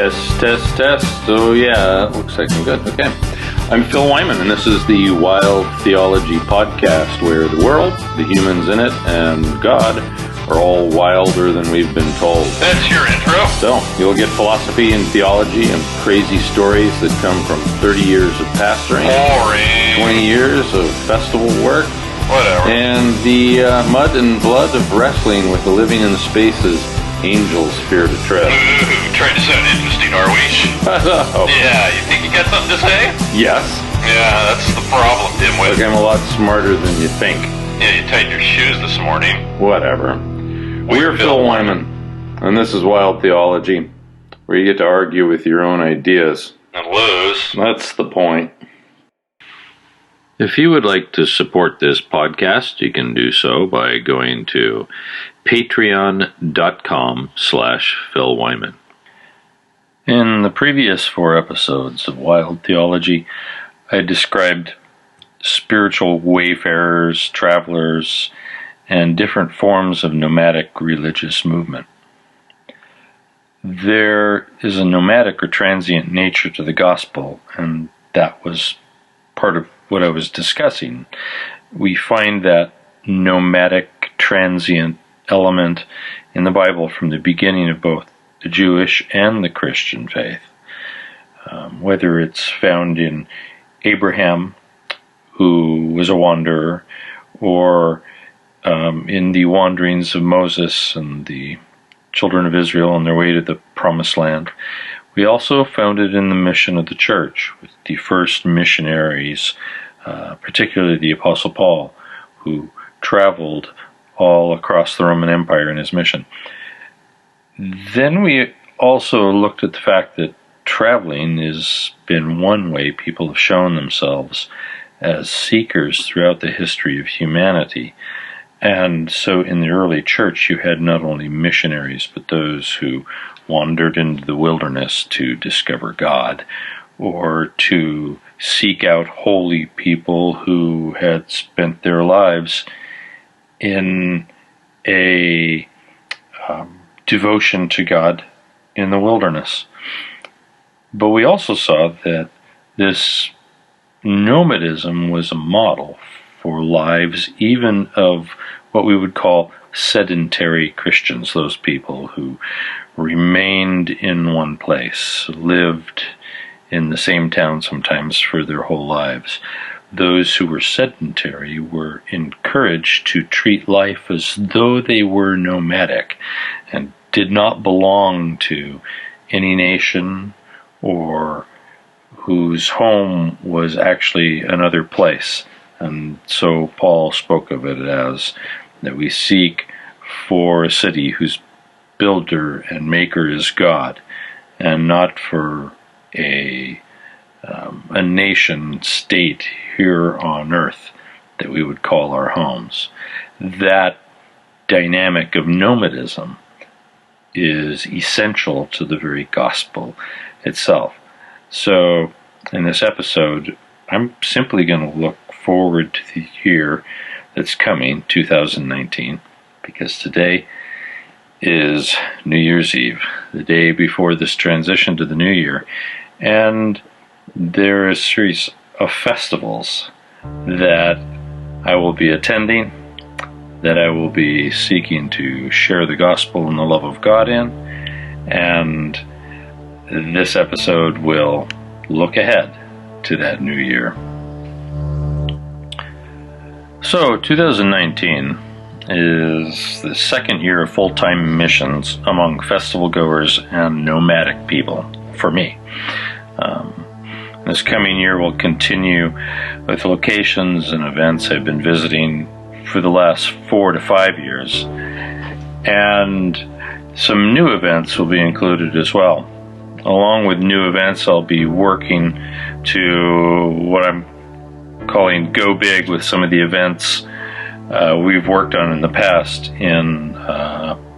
Test. Oh yeah, looks like I'm good. Okay. I'm Phil Wyman, and this is the Wild Theology Podcast, where the world, the humans in it, and God are all wilder than we've been told. That's your intro? So, you'll get philosophy and theology and crazy stories that come from 30 years of pastoring. Boring. 20 years of festival work. Whatever. And the mud and blood of wrestling with the living in spaces angels fear to tread. Ooh, trying to sound interesting, are we? Oh. Yeah, you think you got something to say? Yes. Yeah, that's the problem, dimwit. Look, I'm a lot smarter than you think. Yeah, you tightened your shoes this morning. Whatever. We're Phil Wyman, and this is Wild Theology, where you get to argue with your own ideas. And lose. That's the point. If you would like to support this podcast, you can do so by going to patreon.com/Phil Wyman. In the previous 4 episodes of Wild Theology, I described spiritual wayfarers, travelers, and different forms of nomadic religious movement. There is a nomadic or transient nature to the gospel, and that was part of what I was discussing. We find that nomadic, transient element in the Bible from the beginning of both the Jewish and the Christian faith. Whether it's found in Abraham, who was a wanderer, or in the wanderings of Moses and the children of Israel on their way to the Promised Land. We also found it in the mission of the church, with the first missionaries, particularly the Apostle Paul, who traveled all across the Roman Empire in his mission. Then we also looked at the fact that traveling has been one way people have shown themselves as seekers throughout the history of humanity. And so in the early church, you had not only missionaries, but those who wandered into the wilderness to discover God, or to seek out holy people who had spent their lives in a devotion to God in the wilderness. But we also saw that this nomadism was a model for lives even of what we would call sedentary Christians, those people who remained in one place, lived in the same town sometimes for their whole lives. Those who were sedentary were encouraged to treat life as though they were nomadic and did not belong to any nation, or whose home was actually another place. And so Paul spoke of it as that we seek for a city whose builder and maker is God, and not for a nation state here on earth that we would call our homes. That dynamic of nomadism is essential to the very gospel itself. So in this episode, I'm simply going to look forward to the year that's coming, 2019, because today is New Year's Eve, the day before this transition to the new year, and there is a series of festivals that I will be attending, that I will be seeking to share the gospel and the love of God in, and this episode will look ahead to that new year. So, 2019 is the second year of full-time missions among festival goers and nomadic people, for me. This coming year will continue with locations and events I've been visiting for the last 4 to 5 years, and some new events will be included as well. Along with new events, I'll be working to what I'm calling Go Big with some of the events we've worked on in the past in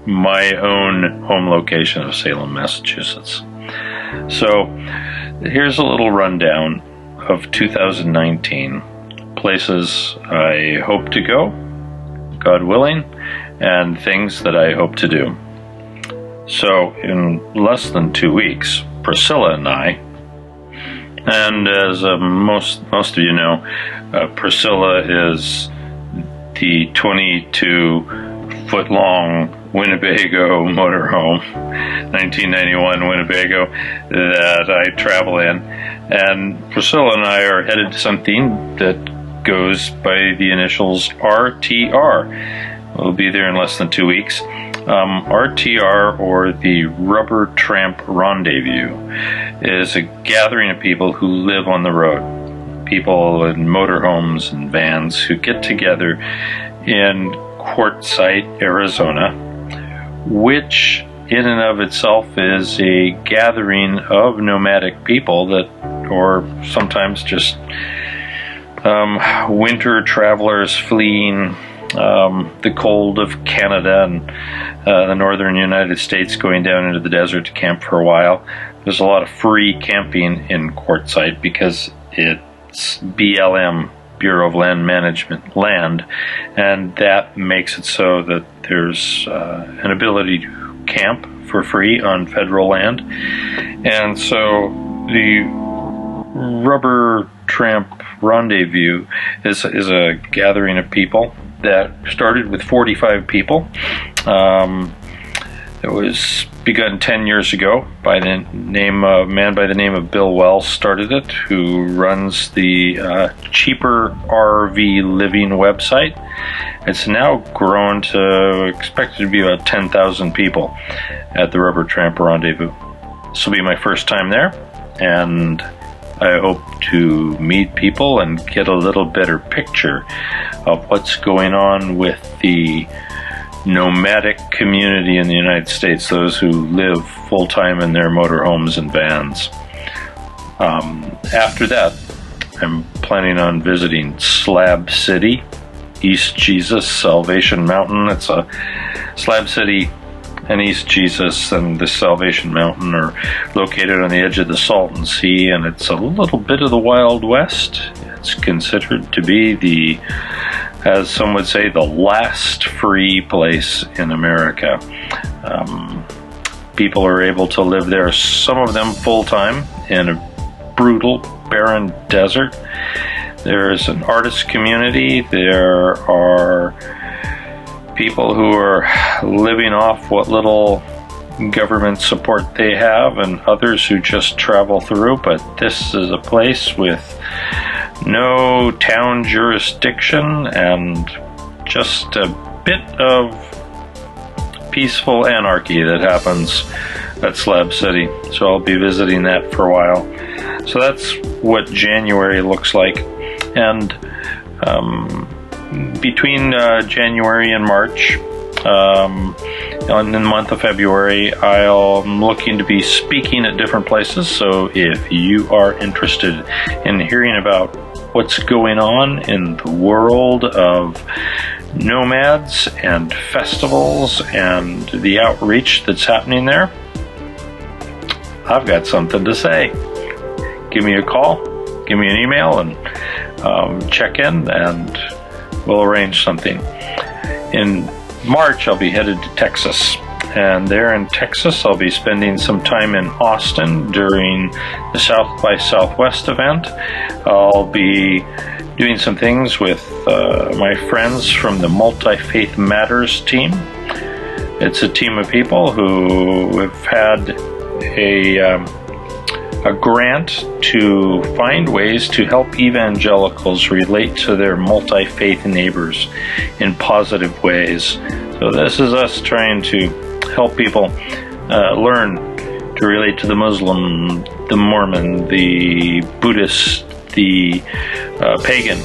my own home location of Salem, Massachusetts. So here's a little rundown of 2019, places I hope to go, God willing, and things that I hope to do. So in less than 2 weeks, Priscilla and I. And as most of you know, Priscilla is the 22-foot-long Winnebago motorhome, 1991 Winnebago, that I travel in. And Priscilla and I are headed to something that goes by the initials RTR. We'll be there in less than 2 weeks. RTR, or the Rubber Tramp Rendezvous, is a gathering of people who live on the road. People in motorhomes and vans who get together in Quartzsite, Arizona, which in and of itself is a gathering of nomadic people that, or sometimes just winter travelers fleeing the cold of Canada and the northern United States, going down into the desert to camp for a while. There's a lot of free camping in Quartzsite because it's BLM, Bureau of Land Management land, and that makes it so that there's an ability to camp for free on federal land. And so the Rubber Tramp Rendezvous is a gathering of people that started with 45 people. It was begun 10 years ago by the name of a man by the name of Bill Wells started it, who runs the Cheaper RV Living website. It's now grown to expected to be about 10,000 people at the Rubber Tramp Rendezvous. This will be my first time there, and I hope to meet people and get a little better picture of what's going on with the nomadic community in the United States, those who live full-time in their motorhomes and vans. After that, I'm planning on visiting Slab City, East Jesus, Salvation Mountain. It's a Slab City and East Jesus and the Salvation Mountain are located on the edge of the Salton Sea, and it's a little bit of the Wild West. It's considered to be the, as some would say, the last free place in America. People are able to live there, some of them full-time, in a brutal, barren desert. There's an artist community. There are people who are living off what little government support they have, and others who just travel through. But this is a place with no town jurisdiction and just a bit of peaceful anarchy that happens at Slab City. So I'll be visiting that for a while. So that's what January looks like. And between January and March, in the month of February, I'm looking to be speaking at different places. So if you are interested in hearing about what's going on in the world of nomads and festivals and the outreach that's happening there, I've got something to say. Give me a call, give me an email, and check in, and we'll arrange something. In March, I'll be headed to Texas, and there in Texas, I'll be spending some time in Austin during the South by Southwest event. I'll be doing some things with my friends from the Multi-Faith Matters team. It's a team of people who have had a grant to find ways to help evangelicals relate to their multi-faith neighbors in positive ways. So this is us trying to help people learn to relate to the Muslim, the Mormon, the Buddhist, the pagan,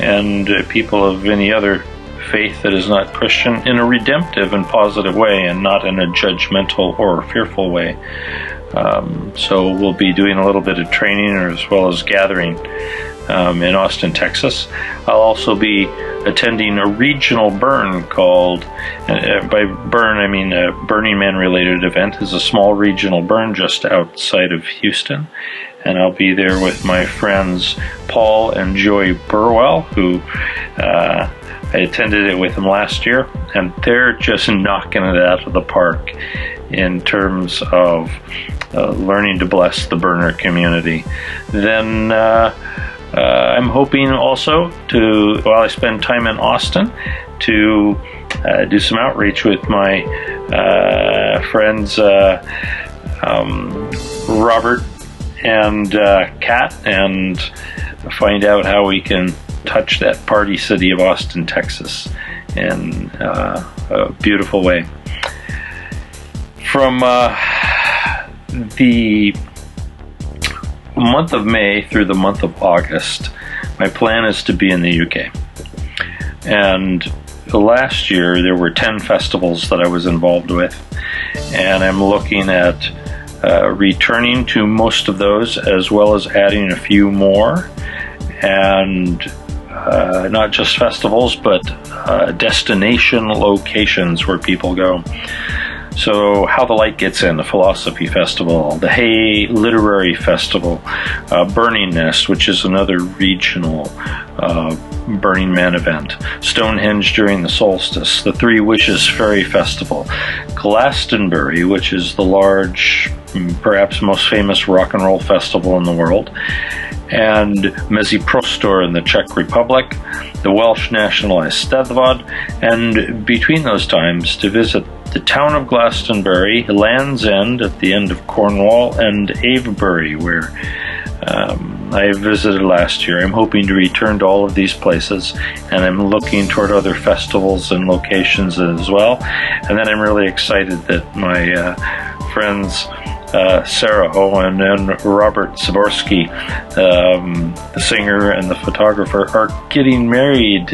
and people of any other faith that is not Christian in a redemptive and positive way, and not in a judgmental or fearful way. So we'll be doing a little bit of training as well as gathering in Austin, Texas. I'll also be attending a regional burn called, by burn I mean a Burning Man related event. It's a small regional burn just outside of Houston, and I'll be there with my friends Paul and Joy Burwell, who I attended it with them last year, and they're just knocking it out of the park in terms of learning to bless the burner community. Then I'm hoping also to, while I spend time in Austin, to do some outreach with my friends Robert and Kat, and find out how we can touch that party city of Austin, Texas in a beautiful way. From the month of May through the month of August, my plan is to be in the UK. And last year there were 10 festivals that I was involved with, and I'm looking at returning to most of those, as well as adding a few more, and not just festivals, but destination locations where people go. So How the Light Gets In, the Philosophy Festival, the Hay Literary Festival, Burning Nest, which is another regional Burning Man event, Stonehenge during the solstice, the Three Wishes Fairy Festival, Glastonbury, which is the large, perhaps most famous rock and roll festival in the world, and Mezi Prostor in the Czech Republic, the Welsh National Eisteddfod, and between those times to visit the town of Glastonbury, Land's End at the end of Cornwall, and Avebury, where I visited last year. I'm hoping to return to all of these places, and I'm looking toward other festivals and locations as well. And then I'm really excited that my friends Sarah Owen and Robert Zaborski, the singer and the photographer, are getting married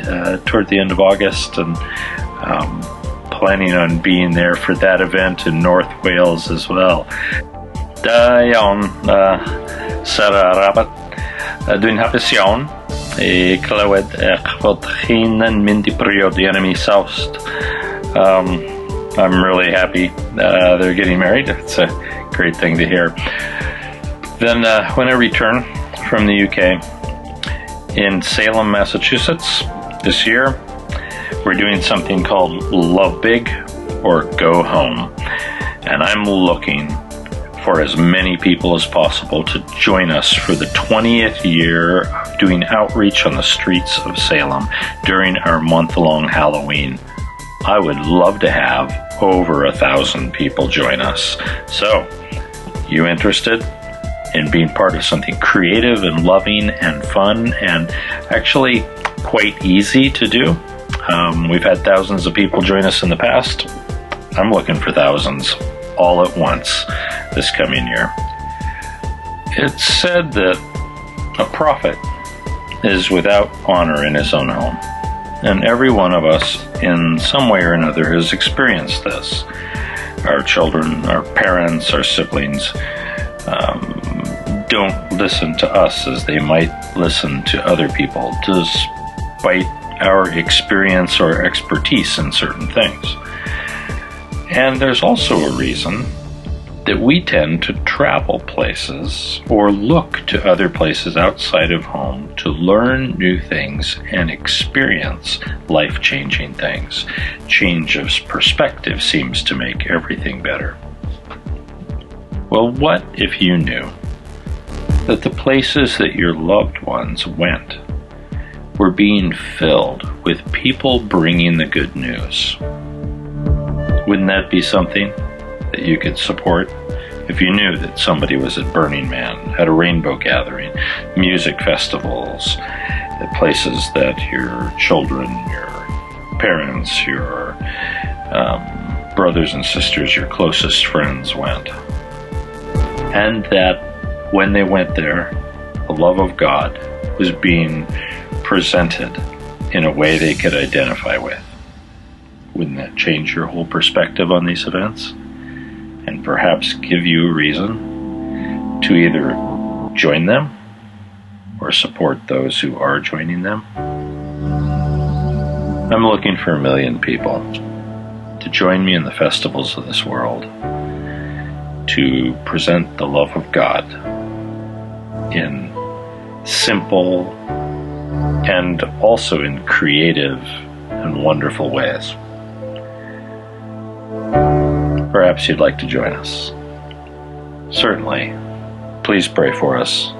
toward the end of August, and planning on being there for that event in North Wales as well. Iawn, Sarah Rabbit, dwi'n hapus iawn I clywed fod chi'n mynd I briodi yn y mis Awst. I'm really happy they're getting married. It's a great thing to hear. Then when I return from the UK, in Salem, Massachusetts, this year, we're doing something called Love Big or Go Home. And I'm looking for as many people as possible to join us for the 20th year of doing outreach on the streets of Salem during our month-long Halloween. I would love to have over 1,000 people join us. So, you interested in being part of something creative and loving and fun and actually quite easy to do? We've had thousands of people join us in the past. I'm looking for thousands all at once this coming year. It's said that a prophet is without honor in his own home. And every one of us, in some way or another, has experienced this. Our children, our parents, our siblings don't listen to us as they might listen to other people, despite our experience or expertise in certain things. And there's also a reason that we tend to travel places or look to other places outside of home to learn new things and experience life-changing things. Change of perspective seems to make everything better. Well, what if you knew that the places that your loved ones went were being filled with people bringing the good news? Wouldn't that be something that you could support? If you knew that somebody was at Burning Man, at a rainbow gathering, music festivals, at places that your children, your parents, your brothers and sisters, your closest friends went. And that when they went there, the love of God was being presented in a way they could identify with. Wouldn't that change your whole perspective on these events? And perhaps give you a reason to either join them or support those who are joining them? I'm looking for 1 million people to join me in the festivals of this world, to present the love of God in simple and also in creative and wonderful ways. Perhaps you'd like to join us. Certainly, please pray for us,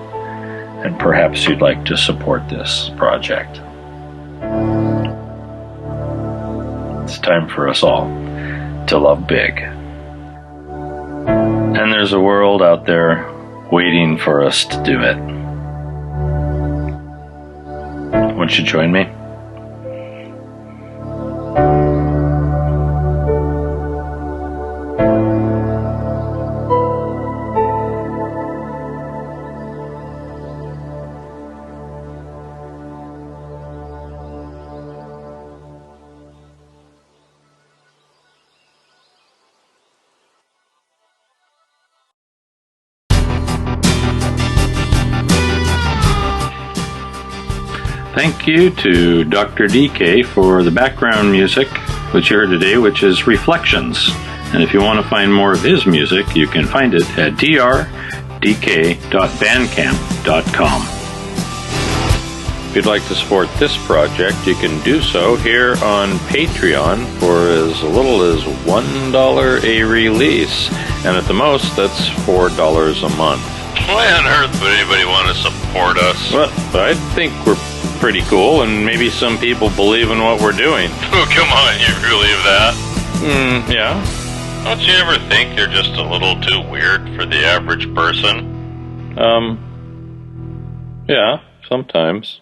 and perhaps you'd like to support this project. It's time for us all to love big. And there's a world out there waiting for us to do it. Won't you join me? Thank you to Dr. DK for the background music, which you heard today, which is Reflections. And if you want to find more of his music, you can find it at drdk.bandcamp.com. If you'd like to support this project, you can do so here on Patreon for as little as $1 a release. And at the most, that's $4 a month. Why on earth would anybody want to support us? Well, I think we're pretty cool, and maybe some people believe in what we're doing. Oh, come on, you believe that? Yeah. Don't you ever think you're just a little too weird for the average person? Yeah, sometimes.